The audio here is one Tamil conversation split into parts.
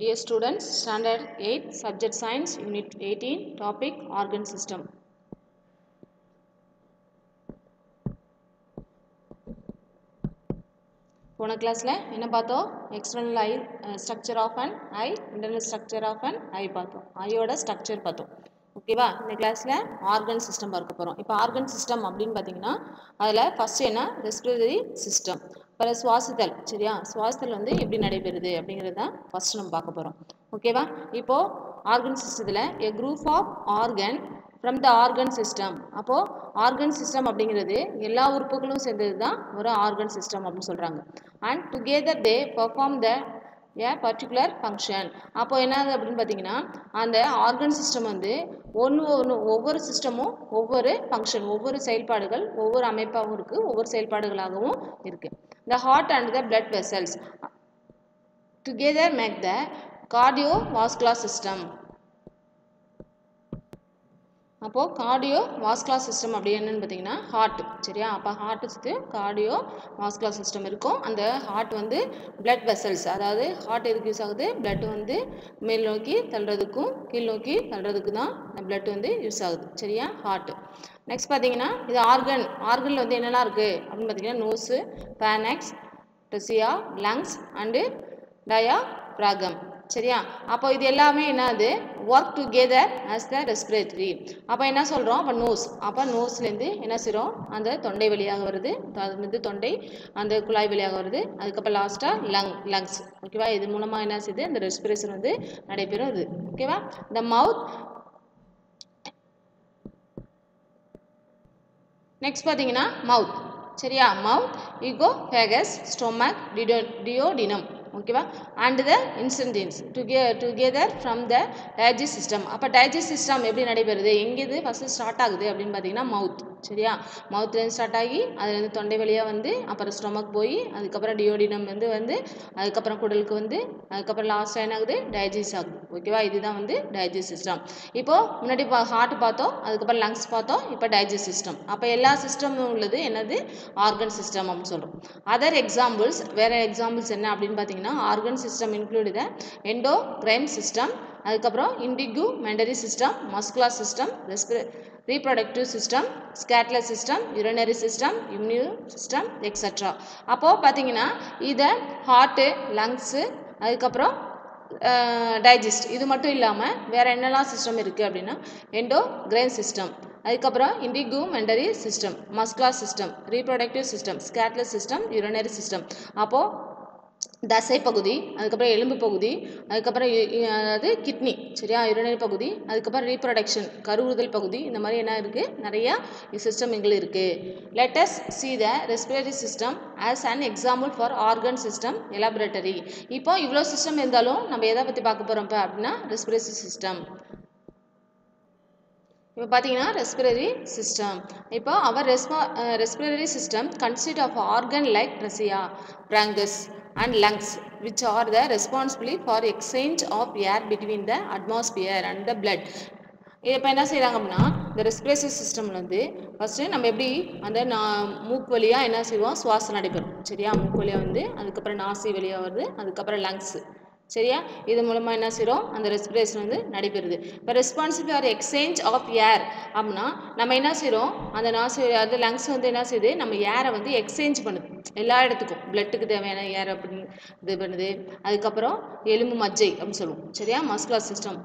Dear students, Standard 8, Subject Science, Unit 18, Topic Organ System. போன கிளாஸ்ல என்ன பார்த்தோம்? External eye structure of an eye, internal structure of an eye பார்த்தோம். ஐயோட ஸ்ட்ரக்சர் பார்த்தோம். ஓகேவா? இந்த கிளாஸ்ல ஆர்கன் சிஸ்டம் பார்க்க போகிறோம். இப்போ ஆர்கன் சிஸ்டம் அப்படின்னு பார்த்தீங்கன்னா அதில் ஃபஸ்ட்டு என்ன ரெஸ்பிரேட்டரி சிஸ்டம். இப்போ சுவாசித்தல், சரியா? சுவாசித்தல் வந்து எப்படி நடைபெறுது அப்படிங்கிறது தான் ஃபஸ்ட்டு நம்ம பார்க்க போகிறோம். ஓகேவா? இப்போது ஆர்கன் சிஸ்டத்தில் a group of organ from the organ system. அப்போது ஆர்கன் சிஸ்டம் அப்படிங்கிறது எல்லா உறுப்புகளும் சேர்ந்தது தான் ஒரு ஆர்கன் சிஸ்டம் அப்படின்னு சொல்கிறாங்க. And together they perform the a particular function. அப்போ என்னது அப்படின்னு பார்த்தீங்கன்னா அந்த ஆர்கன் சிஸ்டம் வந்து ஒவ்வொரு சிஸ்டமும் ஒவ்வொரு ஃபங்க்ஷன், ஒவ்வொரு செயல்பாடுகள் ஒவ்வொரு அமைப்பாகவும் இருக்குது, ஒவ்வொரு செயல்பாடுகளாகவும் இருக்குது. The heart and the blood vessels together make the cardiovascular system. அப்போ கார்டியோவாஸ்குலர் சிஸ்டம் அப்படி என்னன்னு பார்த்தீங்கன்னா ஹார்ட், சரியா? அப்போ ஹார்ட்டு சுற்றி கார்டியோவாஸ்குலர் சிஸ்டம் இருக்கும். அந்த ஹார்ட் வந்து பிளட் வெசல்ஸ், அதாவது ஹார்ட் எதுக்கு யூஸ் ஆகுது? பிளட் வந்து மேல் நோக்கி தள்ளுறதுக்கும் கீழ் நோக்கி தள்ளுறதுக்கு தான் இந்த பிளட் வந்து யூஸ் ஆகுது, சரியா? ஹார்ட். நெக்ஸ்ட் பார்த்தீங்கன்னா இது ஆர்கனில் வந்து என்னெல்லாம் இருக்குது அப்படின்னு பார்த்தீங்கன்னா நோஸு, பேனக்ஸ், ட்ரெசியா, லங்ஸ் அண்டு டயாப்ராகம், சரியா? அப்போ இது எல்லாமே என்னது? ஒர்க் டுகெதர் ஆஸ் த ரெஸ்பிரேட்டரி. அப்போ என்ன சொல்கிறோம்? அப்போ நோஸ், அப்போ நோஸ்லேருந்து என்ன செய்கிறோம்? அந்த தொண்டை வழியாக வருது, அதுலேருந்து தொண்டை அந்த குழாய் வழியாக வருது, அதுக்கப்புறம் லாஸ்ட்டாக லங்ஸ், ஓகேவா? இது மூலமாக என்ன செய்யுது? அந்த ரெஸ்பிரேஷன் வந்து நடைபெறும் இது, ஓகேவா? இந்த மவுத். நெக்ஸ்ட் பார்த்தீங்கன்னா மவுத், சரியா? மவுத், ஈகோஃபேகஸ், ஸ்டொமக், டியோடினம், ஓகேவா? And the intestines together from the digest system. அப்போ டைஜஸ்ட் சிஸ்டம் எப்படி நடைபெறுது? எங்கேது ஃபஸ்ட்டு ஸ்டார்ட் ஆகுது அப்படின்னு பார்த்தீங்கன்னா மவுத், சரியா? மவுத்லேருந்து ஸ்டார்ட் ஆகி அதுலேருந்து தொண்டை வழியாக வந்து அப்புறம் ஸ்டொமக் போய் அதுக்கப்புறம் டியோடினம் வந்து அதுக்கப்புறம் குடலுக்கு வந்து அதுக்கப்புறம் லாஸ்ட்டாக என்ன ஆகுது? டைஜஸ்ட் ஆகுது, ஓகேவா? இதுதான் வந்து டைஜஸ்ட் சிஸ்டம். இப்போது முன்னாடி ஹார்ட் பார்த்தோம், அதுக்கப்புறம் லங்ஸ் பார்த்தோம், இப்போ டைஜஸ்ட் சிஸ்டம். அப்போ எல்லா சிஸ்டமும் உள்ளது என்னது? ஆர்கன் சிஸ்டம் அப்படின்னு சொல்கிறோம். அதர் எக்ஸாம்பிள்ஸ், வேறு எக்ஸாம்பிள்ஸ் என்ன அப்படின்னு பார்த்தீங்கன்னா organ system include the endocrine system, அதுக்கப்புறம் integumentary system, muscular system, reproductive system, skeletal system, urinary system, immune system, etcetera. அப்போது பார்த்தீங்கன்னா இதை ஹார்ட்டு, லங்ஸு, அதுக்கப்புறம் டைஜஸ்ட், இது மட்டும் இல்லாமல் வேறு என்னெல்லாம் சிஸ்டம் இருக்குது அப்படின்னா எண்டோக்ரைன் சிஸ்டம், அதுக்கப்புறம் integumentary system, muscular system, reproductive system, skeletal system, urinary system. அப்போது தசை பகுதி, அதுக்கப்புறம் எலும்பு பகுதி, அதுக்கப்புறம் அதாவது கிட்னி, சரியா? யூரினரி பகுதி, அதுக்கப்புறம் ரீப்ரொடக்ஷன் கருவுறுதல் பகுதி, இந்த மாதிரி என்ன இருக்குது? நிறையா சிஸ்டம் எங்களுக்கு இருக்குது. Let us see the respiratory system as an example for organ system elaboratory. இப்போ இவ்வளோ சிஸ்டம் இருந்தாலும் நம்ம எதை பற்றி பார்க்க போகிறோம் இப்போ அப்படின்னா ரெஸ்பிரேட்டரி சிஸ்டம். இப்போ பார்த்தீங்கன்னா ரெஸ்பிரேட்டரி சிஸ்டம். இப்போ அவர் respiratory system consist of organ like trachea, bronchus and lungs which are the responsible for exchange of air between the atmosphere and the blood. இப்போ என்ன செய்கிறாங்க அப்படின்னா இந்த ரெஸ்பிரேட்டரி சிஸ்டமில் வந்து ஃபஸ்ட்டு நம்ம எப்படி அந்த மூக்கு வழியாக என்ன செய்வோம்? சுவாசம் நடைபெறும், சரியா? மூக்கு வழியாக வந்து அதுக்கப்புறம் நாசி வழியாக வருது, அதுக்கப்புறம் லங்ஸு, சரியா? இது மூலமாக என்ன செய்கிறோம்? அந்த ரெஸ்பிரேஷன் வந்து நடைபெறுது. இப்போ responsible for exchange of air அப்படின்னா நம்ம என்ன செய்கிறோம்? அந்த அது லங்ஸ் வந்து என்ன செய்யுது? நம்ம ஏரை வந்து எக்ஸ்சேஞ்ச் பண்ணுது எல்லா இடத்துக்கும், பிளட்டுக்கு தேவையான ஏர் அப்படின்னு இது பண்ணுது. அதுக்கப்புறம் எலும்பு மஜ்ஜை அப்படின்னு சொல்லுவோம், சரியா? மஸ்குலர் சிஸ்டம்,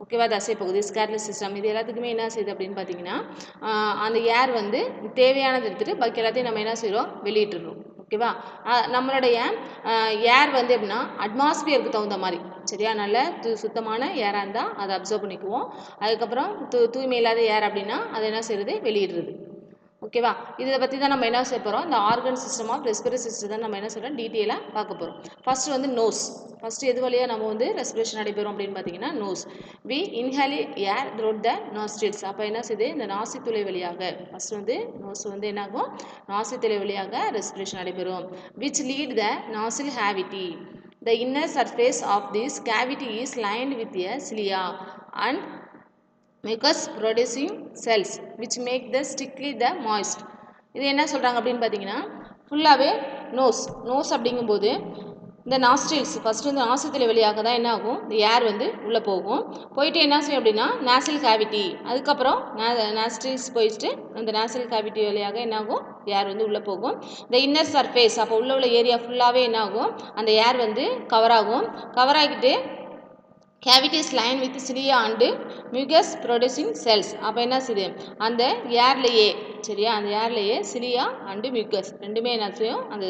ஓகேவா? தசை பகுதி, ஸ்கேட்லர் சிஸ்டம், இது எல்லாத்துக்குமே என்ன செய்யுது அப்படின்னு பார்த்தீங்கன்னா அந்த ஏர் வந்து தேவையானது எடுத்துகிட்டு பாக்கி எல்லாத்தையும் நம்ம என்ன செய்கிறோம்? வெளியிட்டுறோம், ஓகேவா? நம்மளுடைய ஏர் வந்து எப்படின்னா அட்மாஸ்பியருக்கு தகுந்த மாதிரி, சரியா? நல்ல சுத்தமான ஏராக இருந்தால் அதை அப்சர்வ் பண்ணிக்குவோம். அதுக்கப்புறம் தூய்மை இல்லாத ஏர் அப்படின்னா அதை என்ன செய்கிறது? வெளியிடுறது, ஓகேவா? இதை பற்றி தான் நம்ம என்ன செய்ய போகிறோம்? இந்த organ system of respiratory system தான் நம்ம என்ன சொல்கிறோம்? டீட்டெயிலாக பார்க்க போகிறோம். ஃபஸ்ட்டு வந்து நோஸ். ஃபஸ்ட்டு எது வழியாக நம்ம வந்து ரெஸ்பிரேஷன் நடைபெறும் அப்படின்னு பார்த்தீங்கன்னா nose. We inhale air through the nostrils. அப்போ என்ன செய்யுது? இந்த நாசித்துளை வழியாக ஃபஸ்ட்டு வந்து நோஸ் வந்து என்னாகும்? நாசித்துளை வழியாக ரெஸ்பிரேஷன் நடைபெறும். Which lead the nozzle cavity. The inner surface of this cavity is lined with a cilia and mucus producing cells which make the strictly the moist. இது என்ன சொல்கிறாங்க அப்படின்னு பார்த்தீங்கன்னா ஃபுல்லாகவே நோஸ் அப்படிங்கும்போது இந்த நாஸ்ட்ரில்ஸ் ஃபஸ்ட்டு வந்து நாசித்தலை வழியாக தான் என்ன ஆகும், இந்த ஏர் வந்து உள்ளே போகும். போயிட்டு என்ன செய்யும் அப்படின்னா நேசல் கேவிட்டி, அதுக்கப்புறம் நாஸ்ட்ரில்ஸ் போயிட்டு அந்த நேசல் கேவிட்டி வழியாக என்ன ஆகும், ஏர் வந்து உள்ளே போகும். இந்த இன்னர் சர்ஃபேஸ் அப்போ உள்ள ஏரியா ஃபுல்லாகவே என்ன ஆகும், அந்த ஏர் வந்து கவர் ஆகும். கவர் ஆகிட்டு cavities line with cilia and mucus producing cells. அப்போ என்ன செய்யுது, அந்த ஏர்லேயே சரியா, அந்த ஏர்லேயே சிலியா அண்டு மியூக்கஸ் ரெண்டுமே என்ன செய்யும், அந்த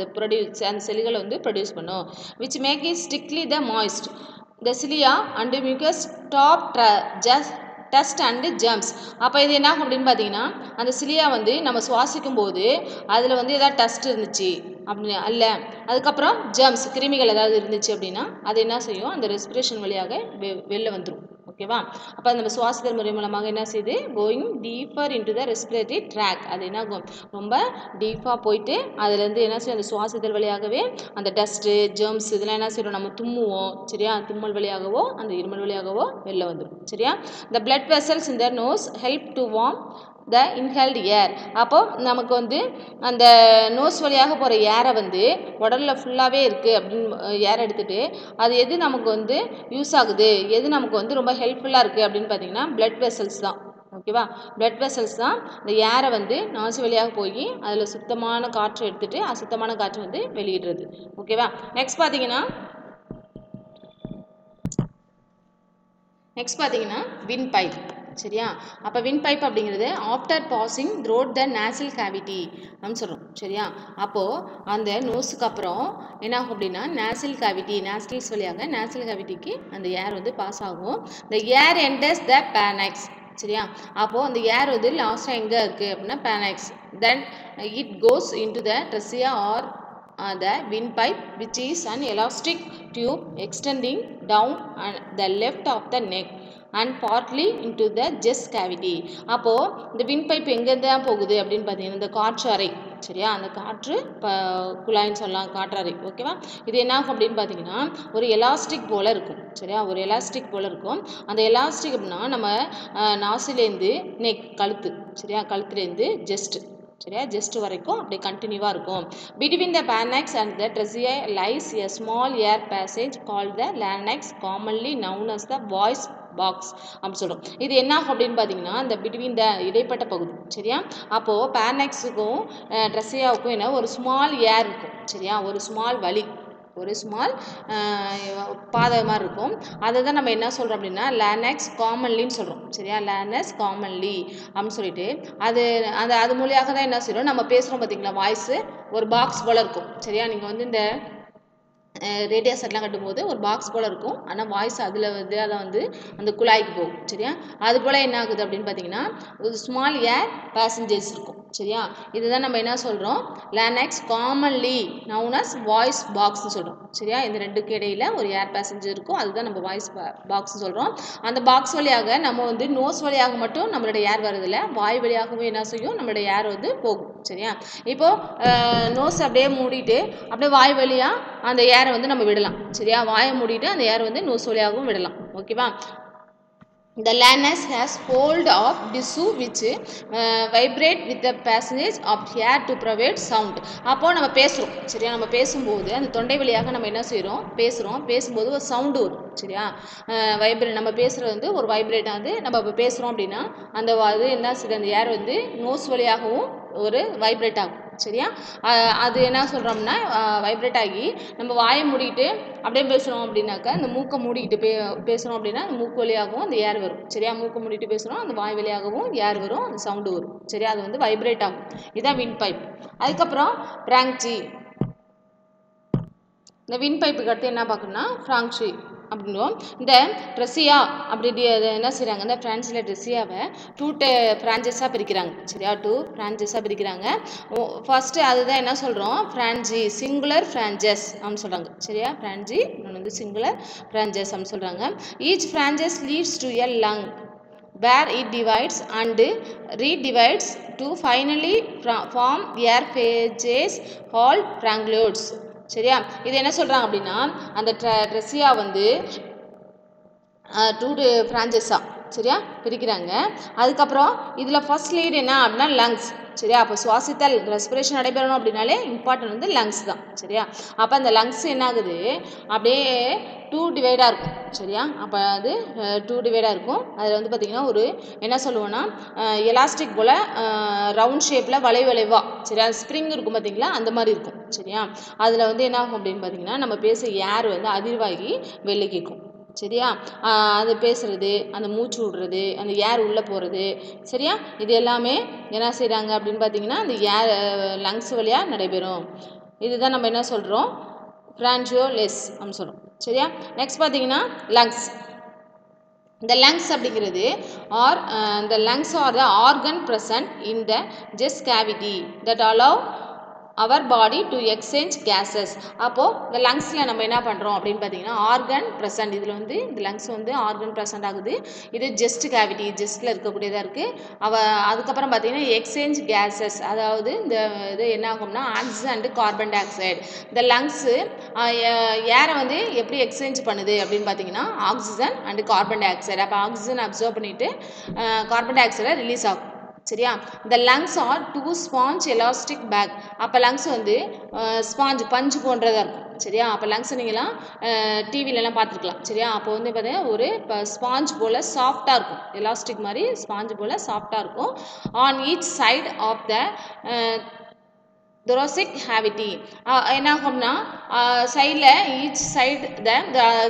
அந்த செல்களை வந்து ப்ரொடியூஸ் பண்ணும். which make it strictly the moist. the cilia and mucus stop dust and germs. அப்போ இது என்ன அப்படின்னு பார்த்தீங்கன்னா அந்த சிலியா வந்து நம்ம சுவாசிக்கும் போது அதில் வந்து ஏதாவது டஸ்ட் இருந்துச்சு அப்படின்னு அல்ல, அதுக்கப்புறம் ஜெர்ம்ஸ் கிருமிகள் ஏதாவது இருந்துச்சு அப்படின்னா அது என்ன செய்யும், அந்த ரெஸ்பிரேஷன் வழியாக வெளில வந்துடும். ஓகேவா, அப்போ நம்ம சுவாசித்தல் முறை மூலமாக என்ன செய்யுது, going deeper into the respiratory track. அது என்ன ஆகும், ரொம்ப டீப்பாக போயிட்டு அதுலேருந்து என்ன செய்யும், அந்த சுவாசித்தல் வழியாகவே அந்த டஸ்ட்டு ஜெர்ம்ஸ் இதெல்லாம் என்ன செய்யும், நம்ம தும்முவோம் சரியா, தும்மல் வழியாகவோ அந்த இருமல் வழியாகவோ வெளில வந்துடும் சரியா. the blood vessels in the nose help to warm the inhaled air. அப்போ நமக்கு வந்து அந்த நோஸ் வழியாக போகிற ஏரை வந்து உடலில் ஃபுல்லாகவே இருக்குது அப்படின்னு ஏர் எடுத்துகிட்டு அது எது நமக்கு வந்து யூஸ் ஆகுது, எது நமக்கு வந்து ரொம்ப ஹெல்ப்ஃபுல்லாக இருக்குது அப்படின்னு பார்த்தீங்கன்னா பிளட் வெசல்ஸ் தான். ஓகேவா, பிளட் வெசல்ஸ் தான் இந்த ஏரை வந்து நாசி வழியாக போய் அதில் சுத்தமான காற்று எடுத்துகிட்டு அசுத்தமான காற்று வந்து வெளியிடுறது. ஓகேவா, நெக்ஸ்ட் பார்த்தீங்கன்னா வின் பைப் சரியா. அப்போ வின் பைப் அப்படிங்கிறது ஆஃப்டர் பாசிங் த்ரோட் த நேசல் கேவிட்டி அப்படின்னு சொல்கிறோம் சரியா. அப்போது அந்த நோஸுக்கு அப்புறம் என்ன ஆகும் அப்படின்னா நேசல் கேவிட்டி, நேஸ்டில்ஸ் வழியாக நேசல் கேவிட்டிக்கு அந்த ஏர் வந்து பாஸ் ஆகும். த ஏர் என்டர்ஸ் த பேனக்ஸ் சரியா. அப்போது அந்த ஏர் வந்து லாஸ்ட்டாக எங்கே இருக்குது அப்படின்னா pharynx. Then it goes into the trachea or the windpipe, which is an elastic tube extending down the left of the neck and partly into the chest cavity. அப்போது இந்த விண்பைப் எங்கேருந்து தான் போகுது அப்படின்னு பார்த்தீங்கன்னா இந்த காற்று அறை சரியா, அந்த காற்று குழாயின்னு சொல்லலாம், காற்றறை. ஓகேவா, இது என்ன ஆகும் அப்படின்னு பார்த்தீங்கன்னா ஒரு எலாஸ்டிக் போல் இருக்கும் சரியா, ஒரு எலாஸ்டிக் போல் இருக்கும். அந்த எலாஸ்டிக் அப்படின்னா நம்ம நாசிலேருந்து நெக் கழுத்து சரியா, கழுத்துலேருந்து ஜெஸ்ட் சரியா, ஜஸ்ட் வரைக்கும் அப்படி கண்டினியூவாக இருக்கும். Between the pharynx and the trachea lies a small air passage called the larynx, commonly known as the voice box அப்படின்னு சொல்கிறோம். இது என்ன ஆகும் அப்படின்னு பார்த்தீங்கன்னா இந்த பிட்வீன் த இடைப்பட்ட பகுதி சரியா. அப்போது பேனக்ஸுக்கும் ட்ரெசியாவுக்கும் என்ன ஒரு ஸ்மால் ஏர் இருக்கும் சரியா, ஒரு ஸ்மால் வலி, ஒரு ஸ்மால் பாதை மாதிரி இருக்கும். அதை தான் நம்ம என்ன சொல்கிறோம் அப்படின்னா லார்ynx காமன்லின்னு சொல்கிறோம் சரியா, லார்ynx காமன்லி அப்படின்னு சொல்லிட்டு அது மூலியாக தான் என்ன செய்கிறோம், நம்ம பேசுகிறோம் பார்த்தீங்களா, வாய்ஸு ஒரு பாக்ஸ் போல் இருக்கும் சரியா. நீங்கள் வந்து இந்த ரேடியோ செட்லாம் கட்டும்போது ஒரு பாக்ஸ் போல் இருக்கும், ஆனால் வாய்ஸ் அதில் வந்து அதை வந்து அந்த குழாய்க்கு போகும் சரியா. அது போல் என்ன ஆகுது அப்படின்னு பார்த்தீங்கன்னா ஒரு ஸ்மால் ஏர் பேசஞ்சர்ஸ் இருக்கும் சரியா. இதுதான் நம்ம என்ன சொல்கிறோம் லார்ynx காமன்லி நவுன் அஸ் வாய்ஸ் பாக்ஸ்னு சொல்கிறோம் சரியா. இந்த ரெண்டுக்கு இடையில் ஒரு ஏர் பேசஞ்சர் இருக்கும், அதுதான் நம்ம வாய்ஸ் பாக்ஸ் சொல்கிறோம். அந்த பாக்ஸ் வழியாக நம்ம வந்து நோஸ் வழியாக மட்டும் நம்மளுடைய ஏர் வருதில்ல, வாய் வழியாகவும் என்ன செய்யும் நம்மளுடைய ஏர் வந்து போகும் சரியா. இப்போது நோஸ் அப்படியே மூடிட்டு அப்படியே வாய் வழியாக அந்த ஏரை வந்து நம்ம விடலாம் சரியா, வாயை மூடிட்டு அந்த ஏர் வந்து நோஸ் வழியாகவும் விடலாம். ஓகேவா, the larynx has fold of tissue which vibrate with the passage of air to provide sound. அப்போ நம்ம பேசுகிறோம் சரியா, நம்ம பேசும்போது அந்த தொண்டை வழியாக நம்ம என்ன செய்கிறோம் பேசும்போது ஒரு சவுண்டு வரும் சரியா. வைப்ரேட் நம்ம பேசுகிறது வந்து ஒரு வைப்ரேட் ஆகுது, நம்ம இப்போ பேசுகிறோம் அப்படின்னா அந்த அது என்ன செய்யுது, அந்த ஏர் வந்து நோஸ் வழியாகவும் ஒரு வைப்ரேட் ஆகும் சரியா. அது என்ன சொல்கிறோம்னா வைப்ரேட் ஆகி நம்ம வாயை மூடிட்டு அப்படியே பேசுகிறோம் அப்படின்னாக்கா இந்த மூக்கை மூடிக்கிட்டு பேசுகிறோம் அப்படின்னா அந்த மூக்கு வழியாகவும் அந்த ஏர் வரும் சரியா. மூக்கை மூடிட்டு பேசுகிறோம் அந்த வாய் வழியாகவும் ஏர் வரும், அந்த சவுண்டு வரும் சரியா, அது வந்து வைப்ரேட் ஆகும். இதுதான் வின் பைப். அதுக்கப்புறம் பிராங்சி. இந்த வின் பைப்புக்கு அடுத்து என்ன பார்க்கணும்னா ஃப்ராங்ஷி அப்படின்வோம். இந்த ட்ரெசியா அப்படி என்ன செய்கிறாங்க, இந்த ஃப்ரான்ஸில் ட்ரெசியாவை 2 ஃப்ரான்ச்சஸாக பிரிக்கிறாங்க சரியா, 2 ஃப்ரான்ச்சஸாக பிரிக்கிறாங்க. ஃபஸ்ட்டு அதுதான் என்ன சொல்கிறோம் ஃப்ரான்ஜி, சிங்குலர் ஃப்ரான்ச்சஸ் அப்படின்னு சொல்கிறாங்க சரியா. ஃப்ரான்ஜி இன்னொன்று வந்து சிங்குலர் ஃப்ரான்ச்சஸ் அப்படின்னு சொல்கிறாங்க. Each bronchus leads to a lung where it divides and redivides to finally form air phases called phragmoles சரியா. இது என்ன சொல்கிறாங்க அப்படின்னா அந்த ட்ரெசியா வந்து 2 ஃப்ரான்ச்சஸாக சரியா பிரிக்கிறாங்க. அதுக்கப்புறம் இதில் ஃபர்ஸ்ட் லீட் என்ன அப்படின்னா லங்ஸ். சரியா அப்போ சுவாசித்தல் ரெஸ்பிரேஷன் நடைபெறணும் அப்படின்னாலே இம்பார்ட்டன்ட் வந்து லங்ஸ் தான். சரியா அப்போ அந்த லங்ஸ் என்ன ஆகுது அப்படியே 2 டிவைடாக இருக்கும். சரியா அப்போ அது 2 டிவைடாக இருக்கும். அதில் வந்து பார்த்திங்கன்னா ஒரு என்ன சொல்லுவோன்னா எலாஸ்டிக் போல் ரவுண்ட் ஷேப்பில் வளைவா சரியா ஸ்ப்ரிங் இருக்கும் பார்த்திங்களா அந்த மாதிரி இருக்கும். சரியா அதில் வந்து என்ன ஆகும் அப்படின்னு பார்த்திங்கன்னா நம்ம பேச ஏர் வந்து அதிர்வாகி வெளில கேட்கும். சரியா அது பேசுகிறது அந்த மூச்சு விடுறது அந்த ஏர் உள்ளே போகிறது சரியா இது எல்லாமே என்ன செய்கிறாங்க அப்படின்னு பார்த்தீங்கன்னா அந்த ஏர் லங்ஸ் வழியாக நடைபெறும். இதுதான் நம்ம என்ன சொல்கிறோம் பிரான்சியோலெஸ் அப்படின்னு சொல்கிறோம். சரியா நெக்ஸ்ட் பார்த்தீங்கன்னா லங்ஸ். இந்த லங்ஸ் அப்படிங்கிறது R the lungs are the organ present in the chest cavity that allow our body to exchange gases. அப்போது இந்த லங்ஸில் நம்ம என்ன பண்ணுறோம் அப்படின்னு பார்த்தீங்கன்னா ஆர்கன் ப்ரெசன்ட். இதில் வந்து இந்த லங்ஸ் வந்து ஆர்கன் ப்ரெசன்ட் ஆகுது. இது ஜெஸ்ட் கேவிட்டி ஜெஸ்ட்டில் இருக்கக்கூடியதாக இருக்குது. அதுக்கப்புறம் பார்த்தீங்கன்னா எக்ஸ்சேஞ்ச் கேஸஸ் அதாவது இந்த இது என்ன ஆகும்னா oxygen and carbon dioxide. இந்த லங்ஸு ஏரை வந்து எப்படி எக்ஸ்சேஞ்ச் பண்ணுது அப்படின்னு பார்த்தீங்கன்னா oxygen and carbon dioxide. அப்போ ஆக்சிஜன் அப்சர்வ் பண்ணிவிட்டு கார்பன் டை ஆக்சைடை ரிலீஸ் ஆகும். சரியா இந்த lungs are 2 sponge elastic bag. அப்போ லங்ஸ் வந்து ஸ்பாஞ்ச் பஞ்சு போன்றதாக இருக்கும். சரியா அப்போ லங்ஸ் நீங்களாம் டிவிலலாம் பார்த்துருக்கலாம். சரியா அப்போ வந்து பார்த்தீங்கன்னா ஒரு ஸ்பாஞ்ச் போல் சாஃப்டாக இருக்கும். எலாஸ்டிக் மாதிரி ஸ்பாஞ்ச் போல் சாஃப்டாக இருக்கும். On each side of the thoracic cavity என்ன ஆகும்னா சைடில் ஈச் சைடு த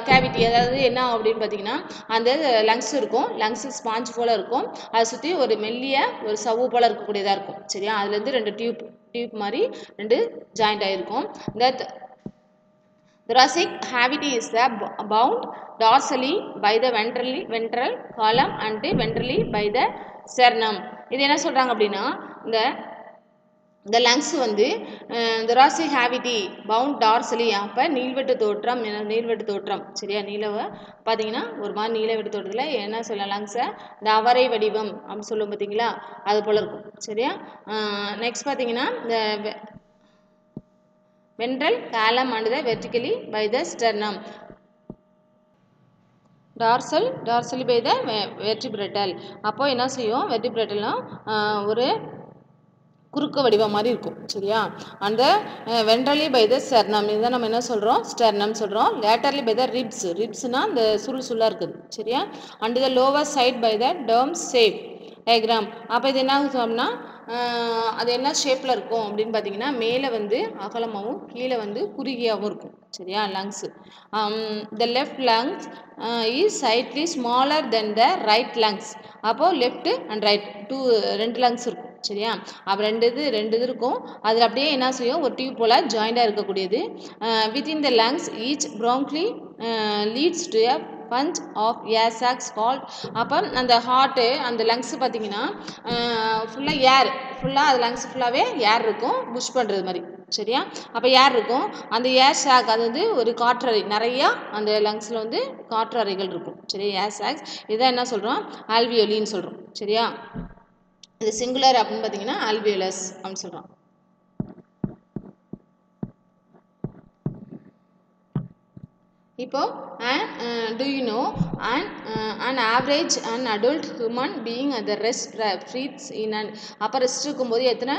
கேவிட்டி அதாவது என்ன அப்படின்னு பார்த்தீங்கன்னா அந்த லங்ஸ் இருக்கும். லங்ஸ் ஸ்பாஞ்ச் போல் இருக்கும். அதை சுற்றி ஒரு மெல்லிய ஒரு சவ்வு போல் இருக்கக்கூடியதாக இருக்கும். சரியா அதுலேருந்து 2 டியூப் மாதிரி 2 ஜாயிண்ட் ஆகிருக்கும். இந்த thoracic cavity is bound dorsally by the ventral column and ventrally by the sternum. இது என்ன சொல்கிறாங்க அப்படின்னா இந்த லங்ஸ் வந்து thoracic cavity bound dorsally அப்போ நீள்வெட்டு தோற்றம் சரியா பார்த்தீங்கன்னா ஒரு மாதிரி நீள்வெட்டு தோற்றத்தில் என்ன சொல்லலாம் லங்ஸை இந்த அவரை வடிவம் அப்படின்னு சொல்லுவோம் பார்த்தீங்களா அது போல் இருக்கும். சரியா நெக்ஸ்ட் பார்த்தீங்கன்னா இந்த ventral column and the vertically by the sternum. dorsally by the vertebral. அப்போ என்ன செய்யும் வெர்டிபிரேட்டல்னா ஒரு குறுக்கு வடிவம் மாதிரி இருக்கும். சரியா அந்த வென்ட்ரலி பை த ஸ்டெர்னம் இதுதான் நம்ம என்ன சொல்கிறோம் ஸ்டெர்னம் சொல்கிறோம். லேட்டர்லி பை த ரிப்ஸ்னால் இந்த சுருளாக இருக்குது. சரியா and the lower side by the dome shape diagram. அப்போ இது என்ன ஆகும்னா அது என்ன ஷேப்பில் இருக்கும் அப்படின்னு பார்த்தீங்கன்னா மேலே வந்து அகலமாகவும் கீழே வந்து குறுகியாகவும் இருக்கும். சரியா lungs the left lungs is slightly smaller than the right lungs. அப்போது லெஃப்ட் அண்ட் ரைட் 2 லங்ஸ் இருக்கும். சரியா அப்போ ரெண்டு இது இருக்கும். அதில் அப்படியே என்ன செய்யும் ஒரு டியூப் போல் ஜாயிண்டாக இருக்கக்கூடியது. Within the lungs each bronchiole leads to a bunch of air sacs called. அப்போ அந்த ஹார்ட்டு அந்த லங்ஸ் பார்த்தீங்கன்னா ஃபுல்லாக ஏர் அது லங்ஸ் ஃபுல்லாகவே ஏர் இருக்கும் புஷ் பண்ணுறது மாதிரி. சரியா அப்போ ஏர் இருக்கும். அந்த ஏர் சாக் அது வந்து ஒரு காற்றறை நிறையா அந்த லங்ஸில் வந்து காற்றறைகள் இருக்கும். சரியா ஏர் சாக்ஸ் இதான் என்ன சொல்கிறோம் ஆல்வியோலின்னு சொல்கிறோம். சரியா இது சிங்குலர் அப்படின்னு பார்த்தீங்கன்னா ஆல்வியோலஸ் அப்படின்னு சொல்கிறோம். இப்போ do you know an average an adult human being at the rest breathes in and அப்போ ரெஸ்ட் இருக்கும்போது எத்தனை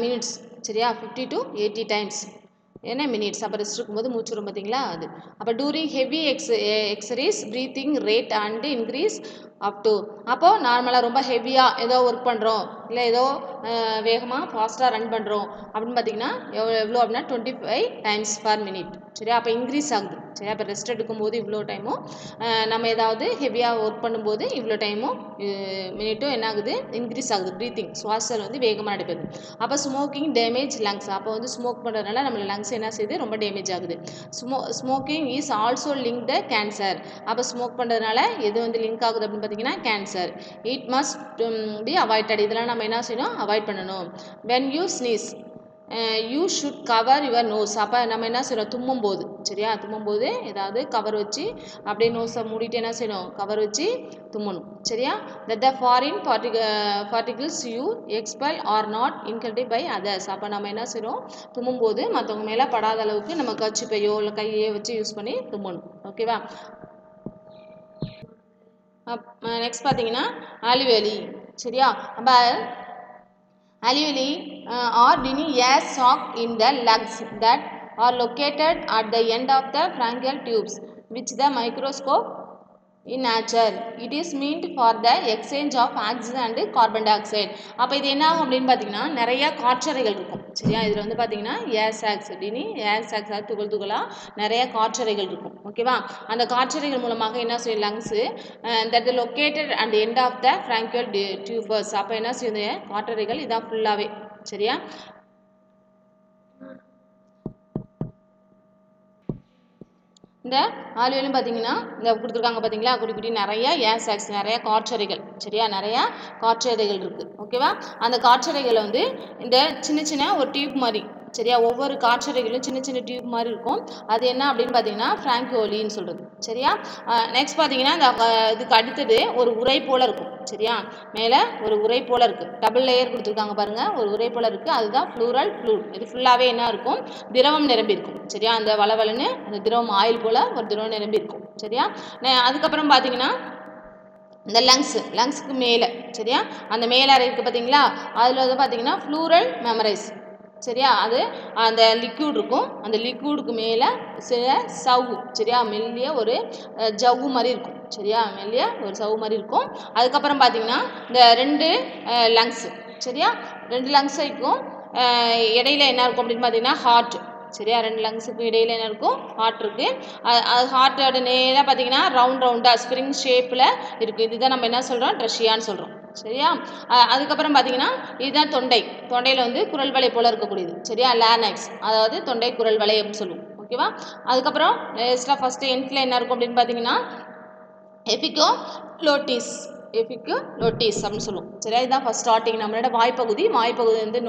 மினிட்ஸ் சரியா 50 to 80 டைம்ஸ் என்ன மினிட்ஸ். அப்போ ரெஸ்ட் இருக்கும்போது மூச்சு வரும் பார்த்தீங்களா அது. அப்போ during heavy exercise breathing rate and increase up to. அப்போது நார்மலாக ரொம்ப ஹெவியாக ஏதோ ஒர்க் பண்ணுறோம் இல்லை ஏதோ வேகமாக ஃபாஸ்ட்டாக ரன் பண்ணுறோம் அப்படின்னு பார்த்தீங்கன்னா எவ்வளோ அப்படின்னா 25 டைம்ஸ் பர் மினிட். சரியா அப்போ இன்க்ரீஸ் ஆகுது. சரியா அப்போ ரெஸ்ட் எடுக்கும்போது இவ்வளோ டைமும் நம்ம ஏதாவது ஹெவியாக ஒர்க் பண்ணும்போது இவ்வளோ டைமும் மினிட்டும் என்ன ஆகுது இன்க்ரீஸ் ஆகுது. ப்ரீத்திங் சுவாசல் வந்து வேகமாக நடைபெறுது. அப்போ ஸ்மோக்கிங் டேமேஜ் லங்ஸ். அப்போ வந்து ஸ்மோக் பண்ணுறதுனால நம்ம லங்ஸ் என்ன செய்யுது ரொம்ப டேமேஜ் ஆகுது. Smoking is also linked cancer. அப்போ ஸ்மோக் பண்ணுறதுனால எது வந்து லிங்க் ஆகுது அப்படின்னு பார்த்தீங்கன்னா cancer. It must be avoided. இதெல்லாம் நம்ம என்ன செய்யணும் அவாய்ட் பண்ணணும். When you sneeze you should cover your nose. அப்போ நம்ம என்ன செய்யணும் தும்மும் போது சரியா தும்மும் போது ஏதாவது கவர் வச்சு அப்படியே நோஸை மூடிட்டு என்ன செய்யணும் கவர் வச்சு தும்மணும். சரியா that the foreign particles you expel are not inhaled by others. அப்போ நம்ம என்ன செய்யணும் தும்மும் போது மற்றவங்க மேலே படாத அளவுக்கு நம்ம கர்ச்சிப்பையோ இல்லை கையோ வச்சு யூஸ் பண்ணி தும்மணும். ஓகேவா நெக்ஸ்ட் பார்த்தீங்கன்னா alveoli சரியா அப்போ alveoli are tiny air sac in the lungs that are located at the end of the pharyngeal tubes which the microscope in nature it is meant for the exchange of oxygen and carbon dioxide அப்போ இது என்ன ஆகும் அப்படின்னு பார்த்தீங்கன்னா நிறைய காற்றறைகள் இருக்கும் சரியா இதில் வந்து பார்த்தீங்கன்னா ஏர் சாக்ஸ் அப்படின்னு ஏர் சாக்ஸ் துகள் துகளாக நிறைய காற்றறைகள் இருக்கும் ஓகேவா அந்த காற்றறைகள் மூலமாக என்ன செய்யும் lungs that located and end of the bronchial tubes அப்போ என்ன செய்யும் காற்றறைகள் இதான் ஃபுல்லாகவே சரியா இந்த alveoli பார்த்தீங்கன்னா இந்த கொடுத்துருக்காங்க பார்த்தீங்களா குட்டி குட்டி நிறைய ஏர் சாக்ஸ் நிறைய காற்றறைகள் சரியா நிறையா காற்றறைகள் இருக்குது ஓகேவா அந்த காற்றறைகளை வந்து இந்த சின்ன சின்ன ஒரு டியூப் மாதிரி சரியா ஒவ்வொரு காற்றறைகளும் சின்ன சின்ன டியூப் மாதிரி இருக்கும் அது என்ன அப்படின்னு பார்த்தீங்கன்னா ஃப்ராங்கியோலின்னு சொல்கிறது சரியா நெக்ஸ்ட் பார்த்தீங்கன்னா இந்த இதுக்கு அடுத்தது ஒரு உரை போல் இருக்கும் சரியா மேலே ஒரு உரை போல் இருக்குது டபுள் லேயர் கொடுத்துருக்காங்க பாருங்கள் ஒரு உரை போல் இருக்குது அதுதான் ப்ளூரல் ஃப்ளூட் இது ஃபுல்லாகவே என்ன இருக்கும் திரவம் நிரம்பி இருக்கும் சரியா அந்த வளவலன்னு அந்த திரவம் ஆயில் போல் ஒரு திரவம் நிரம்பி இருக்கும் சரியா அதுக்கப்புறம் பார்த்தீங்கன்னா இந்த லங்ஸுக்கு மேலே சரியா அந்த மேலே அறை இருக்குது பார்த்தீங்களா அதில் வந்து பார்த்தீங்கன்னா ஃப்ளூரல் மெமரைஸ் சரியா அது அந்த லிக்யூட் இருக்கும் அந்த லிக்யூடுக்கு மேலே சில சவ்வு சரியா மெல்லிய ஒரு ஜவ்வு மாதிரி இருக்கும் சரியா மெல்லிய ஒரு சவ்வு மாதிரி இருக்கும் அதுக்கப்புறம் பார்த்தீங்கன்னா இந்த ரெண்டு லங்ஸு சரியா ரெண்டு லங்ஸ் இருக்கும் இடையில என்ன இருக்கும் அப்படின்னு பார்த்தீங்கன்னா ஹார்ட் சரியா ரெண்டு லங்ஸுக்கு இடையில என்ன இருக்கும் ஹார்ட் இருக்குது அது ஹார்ட்டோட நேராக பார்த்தீங்கன்னா ரவுண்டாக ஸ்ப்ரிங் ஷேப்பில் இருக்குது இதுதான் நம்ம என்ன சொல்கிறோம் ட்ரெஷியான்னு சொல்கிறோம் சரியா அதுக்கப்புறம் பார்த்தீங்கன்னா இதுதான் தொண்டையில் வந்து குரல் வலை போல் இருக்கக்கூடியது சரியா லார்ynx அதாவது தொண்டை குரல் வலை அப்படின்னு சொல்லுவோம் ஓகேவா அதுக்கப்புறம் ஃபஸ்ட்டு எண்ட்ல என்ன இருக்கும் அப்படின்னு பார்த்தீங்கன்னா எபிகோலோட்டிஸ் அப்படின்னு சொல்லுவோம் சரியா இதுதான் ஃபஸ்ட் ஸ்டார்டிங் நம்மளோட வாய்ப்பகுதி வந்து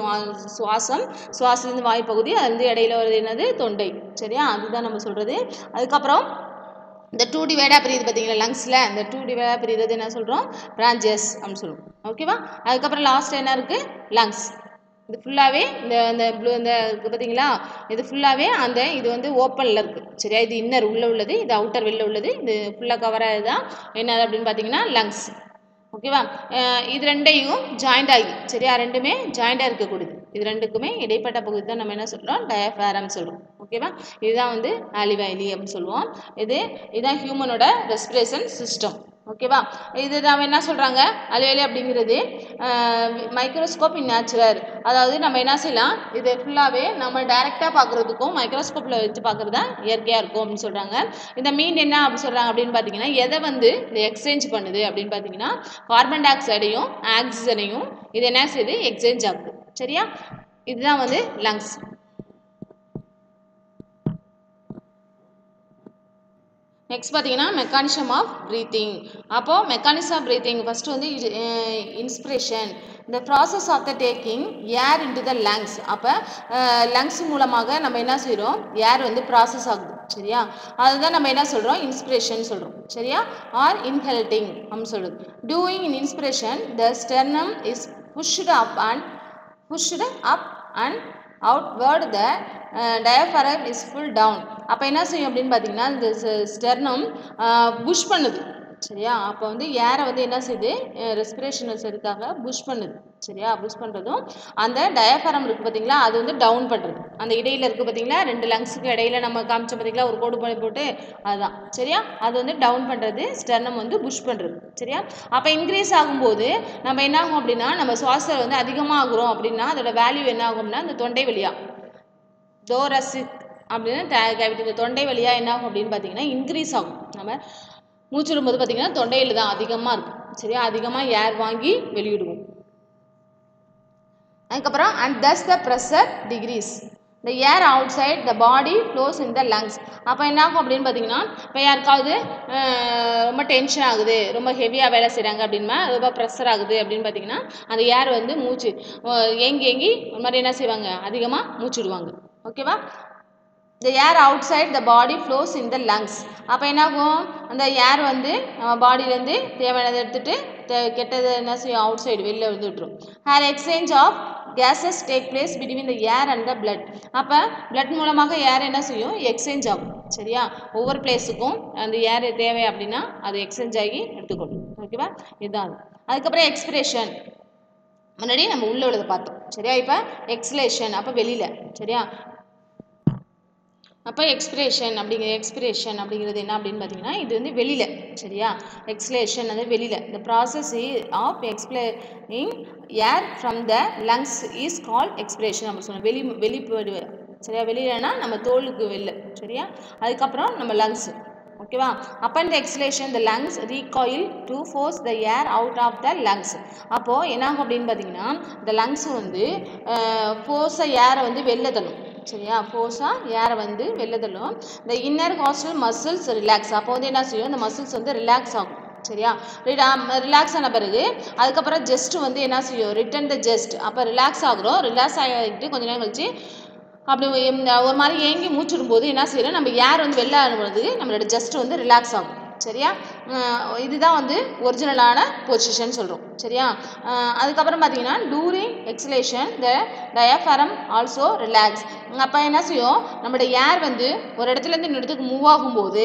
சுவாசம் வாய்ப்பகுதி அது வந்து இடையில வருது என்னது தொண்டை சரியா அதுதான் நம்ம சொல்கிறது அதுக்கப்புறம் இந்த 2 டிவைடாக பிரியுது பார்த்தீங்களா லங்ஸில் இந்த 2 டிவைடாக பிரியுறது என்ன சொல்கிறோம் பிரான்ச்சஸ் அப்படின்னு சொல்லுவோம் ஓகேவா அதுக்கப்புறம் லாஸ்ட் என்ன இருக்குது லங்ஸ் இது ஃபுல்லாகவே இந்த பார்த்தீங்களா இது ஃபுல்லாகவே அந்த இது வந்து ஓப்பனில் இருக்குது சரியா இது இன்னர் உள்ளே உள்ளது இது அவுட்டர் வெளில உள்ளது இது ஃபுல்லாக கவராக தான் என்ன அப்படின்னு பார்த்தீங்கன்னா லங்ஸ் ஓகேவா இது ரெண்டையும் ஜாயிண்ட் ஆகி சரியா ரெண்டுமே ஜாயிண்டாக இருக்கக்கூடியது இது ரெண்டுக்குமே இடைப்பட்ட பகுதி தான் நம்ம என்ன சொல்கிறோம் டயஃப்ராம் சொல்கிறோம் ஓகேவா இதுதான் வந்து alveoli அப்படின்னு சொல்லுவோம் இதுதான் ஹியூமனோட ரெஸ்பிரேஷன் சிஸ்டம் ஓகேவா இது நம்ம என்ன சொல்கிறாங்க alveoli அப்படிங்கிறது மைக்ரோஸ்கோப் இன் நேச்சுரல் அதாவது நம்ம என்ன செய்யலாம் இது ஃபுல்லாகவே நம்ம டைரெக்டாக பார்க்குறதுக்கும் மைக்ரோஸ்கோப்பில் வச்சு பார்க்குறது தான் இயற்கையாக இருக்கும் அப்படின்னு சொல்கிறாங்க இந்த மீன் என்ன அப்படி சொல்கிறாங்க அப்படின்னு பார்த்தீங்கன்னா எதை வந்து இந்த எக்ஸ்சேஞ்ச் பண்ணுது அப்படின்னு பார்த்தீங்கன்னா கார்பன் டை ஆக்சைடையும் ஆக்சிஜனையும் இது என்ன செய்யுது எக்ஸ்சேஞ்ச் ஆகுது சரியா இதுதான் வந்து லங்ஸ் நெக்ஸ்ட் பார்த்தீங்கன்னா மெக்கானிசம் ஆஃப் ப்ரீத்திங் அப்போது மெக்கானிசம் ஆஃப் ப்ரீத்திங் ஃபஸ்ட்டு வந்து இன்ஸ்பிரேஷன் இந்த process of the taking air into the lungs அப்போ லங்ஸ் மூலமாக நம்ம என்ன செய்கிறோம் ஏர் வந்து ப்ராசஸ் ஆகுது சரியா அதுதான் நம்ம என்ன சொல்கிறோம் இன்ஸ்பிரேஷன் சொல்கிறோம் சரியா ஆர் இன்ஹெல்டிங் அப்படின்னு சொல்கிறது doing in inspiration the sternum is pushed up and outward the diaphragm is pulled down அப்போ என்ன செய்யும் அப்படின்னு பார்த்தீங்கன்னா இந்த ஸ்டெர்னம் புஷ் பண்ணுது சரியா அப்போ வந்து ஏரை வந்து என்ன செய்யுது ரெஸ்பிரேஷன் வச்சதுக்காக புஷ் பண்ணுது சரியா புஷ் பண்ணுறதும் அந்த டயஃப்ராம் இருக்குது பார்த்தீங்களா அது வந்து டவுன் பண்ணுறது அந்த இடையில இருக்குது பார்த்தீங்களா ரெண்டு லங்ஸுக்கு இடையில நம்ம காமிச்சோம் பார்த்தீங்களா ஒரு கோடு போட்டு அதுதான் சரியா அது வந்து டவுன் பண்ணுறது ஸ்டெர்னம் வந்து புஷ் பண்ணுறது சரியா அப்போ இன்க்ரீஸ் ஆகும்போது நம்ம என்ன ஆகும் அப்படின்னா நம்ம சுவாசம் வந்து அதிகமாகிறோம் அப்படின்னா அதோட வேல்யூ என்ன ஆகும்னா இந்த தொண்டை வழியா தோரசிக் அப்படின்னு இந்த தொண்டை வழியாக என்ன ஆகும் அப்படின்னு பார்த்தீங்கன்னா இன்க்ரீஸ் ஆகும் நம்ம மூச்சு விடும்போது பார்த்தீங்கன்னா தொண்டையில் தான் அதிகமாக இருக்கும் சரியா அதிகமாக ஏர் வாங்கி வெளியிடுவோம் அதுக்கப்புறம் and thus the pressure decrease the air outside the body flows in the lungs அப்போ என்ன ஆகும் அப்படின்னு பார்த்தீங்கன்னா இப்போ யாருக்காவது ரொம்ப டென்ஷன் ஆகுது ரொம்ப ஹெவியாக வேலை செய்கிறாங்க அப்படின்னா ரொம்ப ப்ரெஷர் ஆகுது அப்படின்னு பார்த்தீங்கன்னா அந்த ஏர் வந்து மூச்சு ஏங்கி ஒரு மாதிரி என்ன செய்வாங்க அதிகமாக மூச்சு விடுவாங்க ஓகேவா the air outside the body flows in the lungs அப்போ என்ன ஆகும் அந்த ஏர் வந்து நம்ம பாடியிலேருந்து தேவையானதை எடுத்துகிட்டு கெட்டது என்ன செய்யும் அவுட் சைடு வெளியில் வந்து விட்டுரும் air exchange of gases take place between the air and the blood அப்போ பிளட் மூலமாக ஏர் என்ன செய்யும் எக்ஸ்சேஞ்ச் ஆகும் சரியா ஒவ்வொரு பிளேஸுக்கும் அந்த ஏர் தேவை அப்படின்னா அது எக்ஸ்சேஞ்ச் ஆகி எடுத்துக்கொள்ளும் ஓகேவா? இதுதான். அதுக்கப்புறம் எக்ஸ்பிரேஷன் முன்னாடி நம்ம உள்ள உள்ளதை பார்த்தோம் சரியா? இப்போ எக்ஸ்லேஷன் அப்போ வெளியில சரியா? அப்போ எக்ஸ்பிரேஷன் அப்படிங்கிறது என்ன அப்படின்னு பார்த்தீங்கன்னா இது வந்து வெளியில் சரியா? எக்ஸ்லேஷன் அது வெளியில். இந்த process of explaining air from the lungs is called expiration அப்படின்னு சொல்லுவோம். வெளிப்படுவது சரியா? வெளியிலனா நம்ம தோலுக்கு வெளில சரியா? அதுக்கப்புறம் நம்ம லங்ஸ் ஓகேவா? upon the exhalation the lungs recoil to force the air out of the lungs. அப்போது என்ன ஆகும் அப்படின்னு பார்த்தீங்கன்னா இந்த லங்ஸ் வந்து ஃபோர்ஸாக ஏரை வந்து வெளில தள்ளும் சரியா? ஃபோர்ஸாக ஏரை வந்து வெளில தள்ளும். இந்த இன்னர் ஹாஸ்டல் மசில்ஸ் ரிலாக்ஸ். அப்போ வந்து என்ன செய்யும் இந்த மசில்ஸ் வந்து ரிலாக்ஸ் ஆகும் சரியா? ரிலாக்ஸ் ஆன பிறகு அதுக்கப்புறம் ஜெஸ்ட் வந்து என்ன செய்யும் ரிட்டன் த ஜெஸ்ட். அப்போ ரிலாக்ஸ் ஆகுறோம். ரிலாக்ஸ் ஆகிட்டு கொஞ்ச நேரம் கழிச்சு அப்படி ஒரு மாதிரி ஏங்கி மூச்சுடும்போது என்ன செய்யணும் நம்ம ஏர் வந்து வெளில அனுப்புறது நம்மளோட ஜஸ்ட் வந்து ரிலாக்ஸ் ஆகும் சரியா? இதுதான் வந்து ஒரிஜினலான பொசிஷன் சொல்கிறோம் சரியா? அதுக்கப்புறம் பார்த்தீங்கன்னா during exhalation the diaphragm also relax. அப்போ என்ன செய்யும் நம்மளோட ஏர் வந்து ஒரு இடத்துலேருந்து இன்னொரு இடத்துக்கு மூவ் ஆகும்போது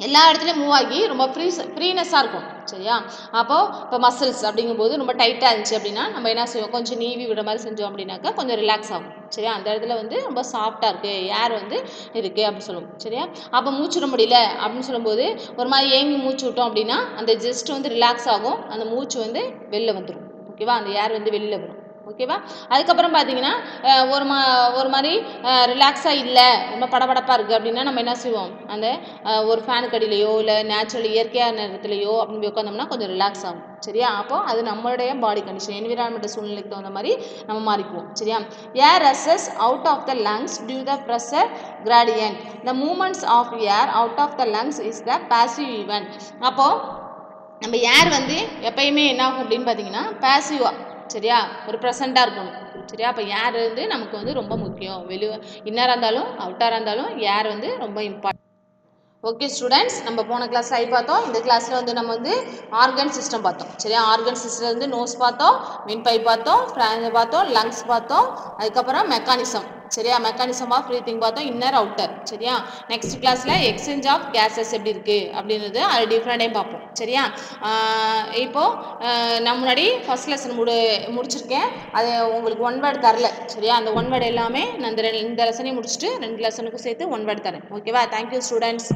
எல்லா இடத்துலையும் மூவ் ஆகி ரொம்ப ஃப்ரீனஸ்ஸாக இருக்கும் சரியா? அப்போது இப்போ மசில்ஸ் அப்படிங்கும்போது ரொம்ப டைட்டாக இருந்துச்சு அப்படின்னா நம்ம என்ன செய்வோம் கொஞ்சம் நீவி விட மாதிரி செஞ்சோம் அப்படின்னாக்கா கொஞ்சம் ரிலாக்ஸ் ஆகும் சரியா? அந்த இடத்துல வந்து ரொம்ப சாஃப்டாக இருக்குது ஏர் வந்து இருக்குது அப்படின்னு சொல்லுவோம் சரியா? அப்போ மூச்சு விட முடியல அப்படின்னு சொல்லும்போது ஒரு மாதிரி ஏங்கி மூச்சு விட்டோம் அப்படின்னா அந்த ஜஸ்ட் வந்து ரிலாக்ஸ் ஆகும். அந்த மூச்சு வந்து வெளில வந்துடும் ஓகேவா? அந்த ஏர் வந்து வெளில வரும் ஓகேவா? அதுக்கப்புறம் பார்த்தீங்கன்னா ஒரு மாதிரி ரிலாக்ஸாக இல்லை ரொம்ப படபடப்பாக இருக்குது அப்படின்னா நம்ம என்ன செய்வோம் அந்த ஒரு ஃபேனுக்கு அடியிலையோ இல்லை நேச்சுரல் இயற்கையான நேரத்துலையோ அப்படி உட்காந்தோம்னா கொஞ்சம் ரிலாக்ஸ் ஆகும் சரியா? அப்போ அது நம்மளுடைய பாடி கண்டிஷன் என்விரான்மெண்ட் சூழ்நிலைக்கு தகுந்த மாதிரி நம்ம மாறிக்குவோம் சரியா? Air rushes out of the lungs due the pressure gradient. The movements of air out of the lungs is the passive event. அப்போது நம்ம ஏர் வந்து எப்பயுமே என்ன ஆகும் அப்படின்னு பார்த்தீங்கன்னா பாசிவாக சரியா? ஒரு ப்ரெசண்ட்டாக இருக்கணும் சரியா? அப்போ ஏர் வந்து நமக்கு வந்து ரொம்ப முக்கியம். இன்னராக இருந்தாலும் அவுட்டராக இருந்தாலும் ஏர் வந்து ரொம்ப இம்பார்ட்டன்ட். ஓகே ஸ்டூடெண்ட்ஸ், நம்ம போன கிளாஸில் ஐ பார்த்தோம். இந்த கிளாஸில் வந்து நம்ம வந்து ஆர்கன் சிஸ்டம் பார்த்தோம் சரியா? ஆர்கன் சிஸ்டம் வந்து நோஸ் பார்த்தோம், விண்பை பார்த்தோம், ஃப்ரான்ஸ் பார்த்தோம், லங்ஸ் பார்த்தோம், அதுக்கப்புறம் மெக்கானிசம் சரியா? மெக்கானிசம் ஆஃப் ப்ரீத்திங் பார்த்தோம், இன்னர் அவுட்டர் சரியா? நெக்ஸ்ட் கிளாஸில் எக்ஸ்சேஞ்ச் ஆஃப் கேஸஸ் எப்படி இருக்குது அப்படின்றது அது டிஃப்ரெண்ட்டையும் பார்ப்போம் சரியா? இப்போது நான் முன்னாடி ஃபஸ்ட் லெசன் முடிச்சிருக்கேன். அது உங்களுக்கு ஒன் வேர்டு தரல சரியா? அந்த ஒன் வேர்டு எல்லாமே நான் இந்த லெசனையும் முடிச்சுட்டு 2 லெசனுக்கும் சேர்த்து ஒன் வேர்டு தரேன் ஓகேவா? Thank you students.